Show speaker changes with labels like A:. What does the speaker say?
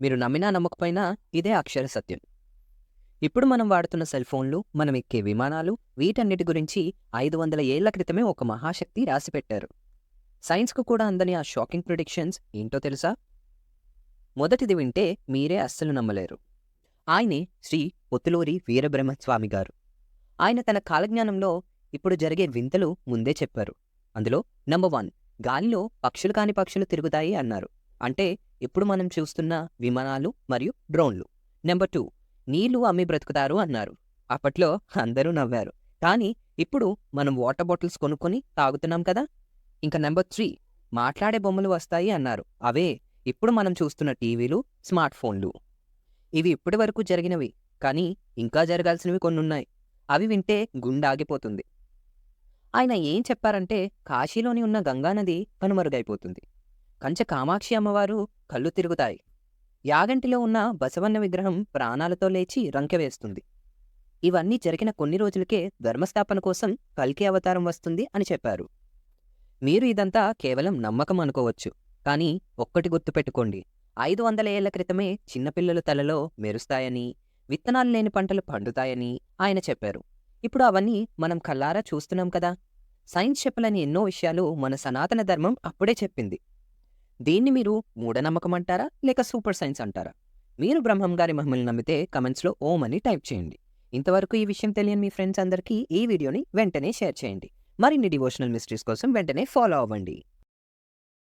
A: మీరు నమ్మినా నమ్మకపోయినా ఇదే అక్షర సత్యం. ఇప్పుడు మనం వాడుతున్న సెల్ ఫోన్లు, మనం ఎక్కే విమానాలు, వీటన్నిటి గురించి 500 ఏళ్ల క్రితమే ఒక మహాశక్తి రాసిపెట్టారు. సైన్స్‌కు కూడా అందని ఆ షాకింగ్ ప్రిడిక్షన్స్ ఏంటో తెలుసా? మొదటిది వింటే మీరే అస్సలు నమ్మలేరు. ఆయనే శ్రీ పొత్తులూరి వీరబ్రహ్మస్వామి గారు. ఆయన తన కాలజ్ఞానంలో ఇప్పుడు జరిగే వింతలు ముందే చెప్పారు. అందులో నంబర్ 1, గాలిలో పక్షులు కాని పక్షులు తిరుగుతాయి అన్నారు. అంటే ఇప్పుడు మనం చూస్తున్న విమానాలు మరియు డ్రోన్లు. నంబర్ 2, నీళ్లు అమ్మి బ్రతుకుతారు అన్నారు. అప్పట్లో అందరూ నవ్వారు. కానీ ఇప్పుడు మనం వాటర్ బాటిల్స్ కొనుక్కొని తాగుతున్నాం కదా! ఇంక నంబర్ 3, మాట్లాడే బొమ్మలు వస్తాయి అన్నారు. అవే ఇప్పుడు మనం చూస్తున్న టీవీలు, స్మార్ట్ ఫోన్లు. ఇవి ఇప్పటి వరకు జరిగినవి. కానీ ఇంకా జరగాల్సినవి కొన్నున్నాయి. అవి వింటే గుండాగిపోతుంది. ఆయన ఏం చెప్పారంటే కాశీలోని ఉన్న గంగానది కనుమరుగైపోతుంది. కంచె కామాక్షి అమ్మవారు కళ్ళు తిరుగుతాయి. యాగంటిలో ఉన్న బసవన్న విగ్రహం ప్రాణాలతో లేచి రంకెవేస్తుంది. ఇవన్నీ జరిగిన కొన్ని రోజులకే ధర్మస్థాపన కోసం కల్కి అవతారం వస్తుంది అని చెప్పారు. మీరు ఇదంతా కేవలం నమ్మకం అనుకోవచ్చు. కానీ ఒక్కటి గుర్తుపెట్టుకోండి. 500 ఏళ్ల క్రితమే చిన్నపిల్లల తలలో మెరుస్తాయని, విత్తనాలు లేని పంటలు పండుతాయని ఆయన చెప్పారు. ఇప్పుడు అవన్నీ మనం కళ్ళారా చూస్తున్నాం కదా! సైన్స్ చెప్పలేని ఎన్నో విషయాలు మన సనాతన ధర్మం అప్పుడే చెప్పింది. దీన్ని మీరు మూఢనమ్మకం అంటారా? లేక సూపర్ సైన్స్ అంటారా? మీరు బ్రహ్మం గారి మహిమలు నమ్మితే కమెంట్స్‌లో ఓం అని టైప్ చేయండి. ఇంతవరకు ఈ విషయం తెలియని మీ ఫ్రెండ్స్ అందరికీ ఈ వీడియోని వెంటనే షేర్ చేయండి. మరిన్ని డివోషనల్ మిస్టరీస్ కోసం వెంటనే ఫాలో అవ్వండి.